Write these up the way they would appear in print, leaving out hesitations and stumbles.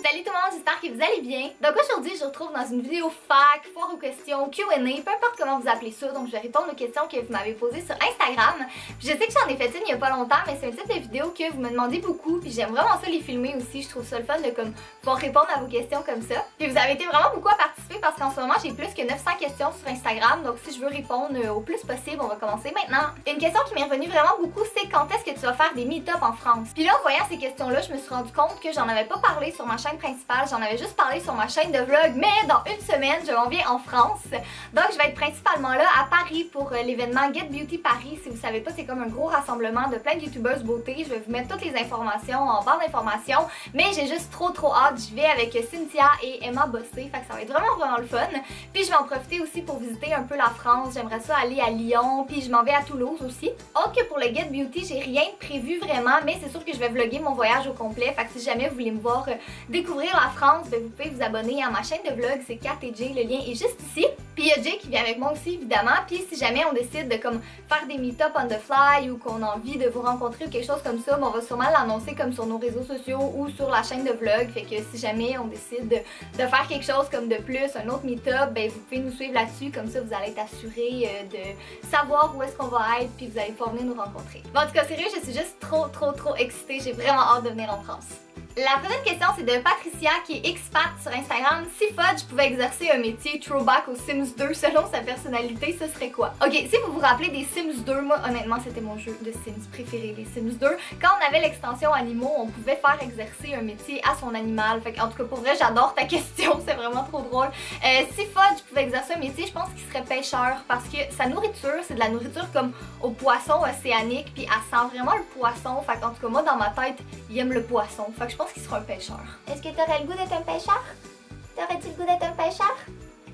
Salut tout le monde, j'espère que vous allez bien. Donc aujourd'hui, je vous retrouve dans une vidéo fac, foire aux questions, Q&A, peu importe comment vous appelez ça. Donc je vais répondre aux questions que vous m'avez posées sur Instagram. Puis je sais que j'en ai fait une il y a pas longtemps, mais c'est un type de vidéo que vous me demandez beaucoup. Puis j'aime vraiment ça les filmer aussi. Je trouve ça le fun de comme pouvoir répondre à vos questions comme ça. Puis vous avez été vraiment beaucoup à participer parce qu'en ce moment, j'ai plus que 900 questions sur Instagram. Donc si je veux répondre au plus possible, on va commencer maintenant. Une question qui m'est revenue vraiment beaucoup, c'est quand est-ce que tu vas faire des meet-up en France? Puis là, en voyant ces questions-là, je me suis rendu compte que j'en avais pas parlé sur ma chaîne principale, j'en avais juste parlé sur ma chaîne de vlog, mais dans une semaine, je m'en viens en France. Donc je vais être principalement là à Paris pour l'événement Get Beauty Paris. Si vous savez pas, c'est comme un gros rassemblement de plein de youtubeuses beauté. Je vais vous mettre toutes les informations en barre d'informations, mais j'ai juste trop hâte. J'y vais avec Cynthia et Emma Bossé, fait que ça va être vraiment le fun. Puis je vais en profiter aussi pour visiter un peu la France. J'aimerais ça aller à Lyon, puis je m'en vais à Toulouse aussi. Autre que pour le Get Beauty, j'ai rien de prévu vraiment, mais c'est sûr que je vais vlogger mon voyage au complet. Fait que si jamais vous voulez me voir découvrir la France, ben vous pouvez vous abonner à ma chaîne de vlog, c'est Kat et Jay, le lien est juste ici. Puis il y a Jay qui vient avec moi aussi évidemment, puis si jamais on décide de comme faire des meet-up on the fly ou qu'on a envie de vous rencontrer ou quelque chose comme ça, ben on va sûrement l'annoncer comme sur nos réseaux sociaux ou sur la chaîne de vlog, fait que si jamais on décide de faire quelque chose comme de plus, un autre meet-up, ben vous pouvez nous suivre là-dessus, comme ça vous allez être assurés de savoir où est-ce qu'on va être, puis vous allez pouvoir venir nous rencontrer. Bon, en tout cas sérieux, je suis juste trop excitée, j'ai vraiment hâte de venir en France. La prochaine question, c'est de Patricia qui est expat sur Instagram. Si Fudge pouvait exercer un métier throwback aux Sims 2 selon sa personnalité, ce serait quoi? Ok, si vous vous rappelez des Sims 2, moi honnêtement c'était mon jeu de Sims préféré, les Sims 2. Quand on avait l'extension animaux, on pouvait faire exercer un métier à son animal. Fait en tout cas pour vrai, j'adore ta question, c'est vraiment trop drôle. Si Fudge pouvait exercer un métier, je pense qu'il serait pêcheur parce que sa nourriture, c'est de la nourriture comme aux poissons océaniques, puis elle sent vraiment le poisson. Fait en tout cas moi dans ma tête, il aime le poisson. Fait que je pense qu'il sera un pêcheur. Est-ce que t'aurais le goût d'être un pêcheur? T'aurais-tu le goût d'être un pêcheur?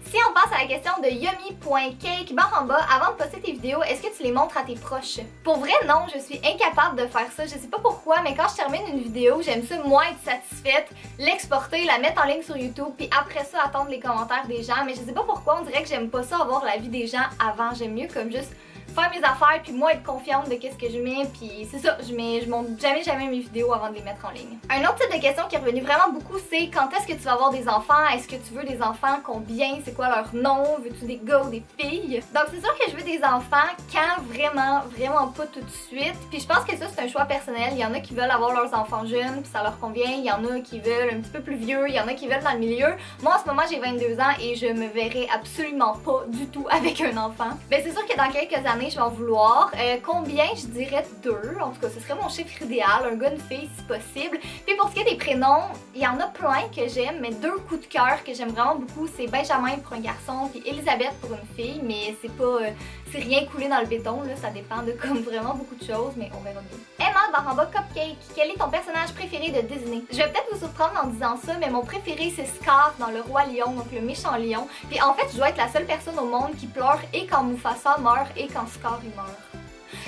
Si on passe à la question de yummy.cake barre en bas, avant de poster tes vidéos, est-ce que tu les montres à tes proches? Pour vrai, non, je suis incapable de faire ça. Je sais pas pourquoi, mais quand je termine une vidéo, j'aime ça, moi, être satisfaite, l'exporter, la mettre en ligne sur YouTube, puis après ça, attendre les commentaires des gens. Mais je sais pas pourquoi, on dirait que j'aime pas ça, avoir la vie des gens avant. J'aime mieux comme juste faire mes affaires, puis moi être confiante de qu'est-ce que je mets, puis c'est ça, je monte jamais mes vidéos avant de les mettre en ligne. Un autre type de question qui est revenu vraiment beaucoup, c'est quand est-ce que tu vas avoir des enfants? Est-ce que tu veux des enfants? Combien? C'est quoi leur nom? Veux-tu des gars ou des filles? Donc c'est sûr que je veux des enfants quand vraiment pas tout de suite. Puis je pense que ça c'est un choix personnel. Il y en a qui veulent avoir leurs enfants jeunes, puis ça leur convient. Il y en a qui veulent un petit peu plus vieux. Il y en a qui veulent dans le milieu. Moi en ce moment j'ai 22 ans et je me verrai absolument pas du tout avec un enfant. Mais c'est sûr que dans quelques années je vais en vouloir. Combien? Je dirais 2. En tout cas, ce serait mon chiffre idéal. Un gars, une fille si possible. Puis pour ce qui est des prénoms, il y en a plein que j'aime, mais 2 coups de cœur que j'aime vraiment beaucoup, c'est Benjamin pour un garçon, puis Elisabeth pour une fille, mais c'est pas... c'est rien coulé dans le béton, là. Ça dépend de comme vraiment beaucoup de choses, mais on verra bien. Emma barre en bas Cupcake, quel est ton personnage préféré de Disney? Je vais peut-être vous surprendre en disant ça, mais mon préféré c'est Scar dans Le Roi Lion, donc le méchant lion. Puis en fait, je dois être la seule personne au monde qui pleure et quand Mufasa meurt et quand Scar il meurt.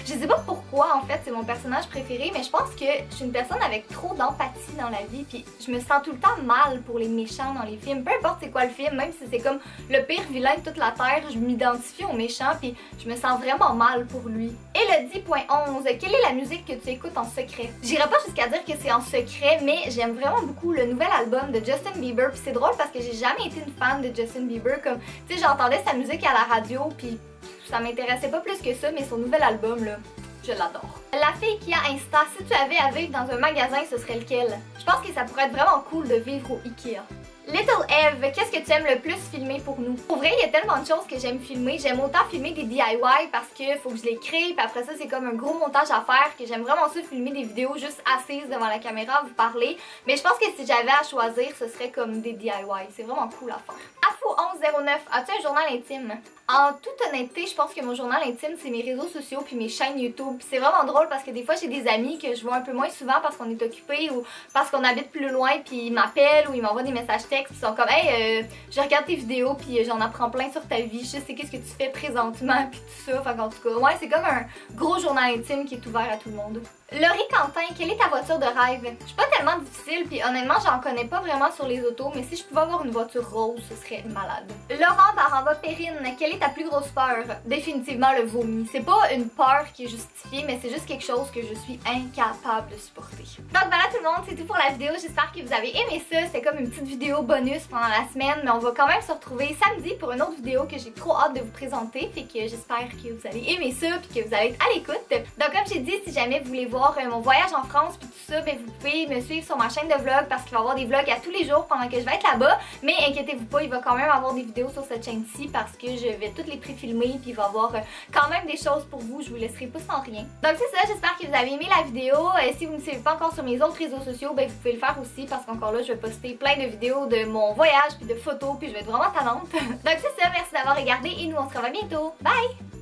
Je sais pas pourquoi en fait c'est mon personnage préféré, mais je pense que je suis une personne avec trop d'empathie dans la vie, puis je me sens tout le temps mal pour les méchants dans les films, peu importe c'est quoi le film, même si c'est comme le pire vilain de toute la terre, je m'identifie au méchant puis je me sens vraiment mal pour lui. Elodie.11, quelle est la musique que tu écoutes en secret? J'irai pas jusqu'à dire que c'est en secret, mais j'aime vraiment beaucoup le nouvel album de Justin Bieber, puis c'est drôle parce que j'ai jamais été une fan de Justin Bieber, comme tu sais j'entendais sa musique à la radio puis ça m'intéressait pas plus que ça, mais son nouvel album, là, je l'adore. La fille qui a Insta, si tu avais à vivre dans un magasin, ce serait lequel? Je pense que ça pourrait être vraiment cool de vivre au Ikea. Little Eve, qu'est-ce que tu aimes le plus filmer pour nous? Pour vrai, il y a tellement de choses que j'aime filmer. J'aime autant filmer des DIY parce que faut que je les crée, puis après ça, c'est comme un gros montage à faire, que j'aime vraiment ça filmer des vidéos juste assises devant la caméra, vous parler. Mais je pense que si j'avais à choisir, ce serait comme des DIY. C'est vraiment cool à faire. Afo1109, as-tu un journal intime? En toute honnêteté, je pense que mon journal intime, c'est mes réseaux sociaux puis mes chaînes YouTube. C'est vraiment drôle parce que des fois, j'ai des amis que je vois un peu moins souvent parce qu'on est occupé ou parce qu'on habite plus loin puis ils m'appellent ou ils m'envoient des messages textes puis ils sont comme « Hey, je regarde tes vidéos puis j'en apprends plein sur ta vie, je sais qu'est-ce que tu fais présentement puis tout ça. » Fait qu'en tout cas, ouais, c'est comme un gros journal intime qui est ouvert à tout le monde. Laurie Quentin, quelle est ta voiture de rêve? Je suis pas tellement difficile, puis honnêtement, j'en connais pas vraiment sur les autos, mais si je pouvais avoir une voiture rose, ce serait malade. Laurent Baramba Perrine, quelle est ta plus grosse peur? Définitivement le vomi. C'est pas une peur qui est justifiée, mais c'est juste quelque chose que je suis incapable de supporter. Donc voilà tout le monde, c'est tout pour la vidéo. J'espère que vous avez aimé ça. C'était comme une petite vidéo bonus pendant la semaine, mais on va quand même se retrouver samedi pour une autre vidéo que j'ai trop hâte de vous présenter. Fait que j'espère que vous allez aimer ça puis que vous allez être à l'écoute. Donc comme j'ai dit, si jamais vous voulez voir mon voyage en France puis tout ça, ben vous pouvez me suivre sur ma chaîne de vlog parce qu'il va y avoir des vlogs à tous les jours pendant que je vais être là-bas. Mais inquiétez-vous pas, il va quand même avoir des vidéos sur cette chaîne-ci parce que je vais toutes les pré-filmer puis il va y avoir quand même des choses pour vous. Je vous laisserai pas sans rien. Donc c'est ça, j'espère que vous avez aimé la vidéo. Si vous ne me suivez pas encore sur mes autres réseaux sociaux, ben vous pouvez le faire aussi parce qu'encore là, je vais poster plein de vidéos de mon voyage puis de photos puis je vais être vraiment talente. Donc c'est ça, merci d'avoir regardé et nous on se revoit bientôt. Bye!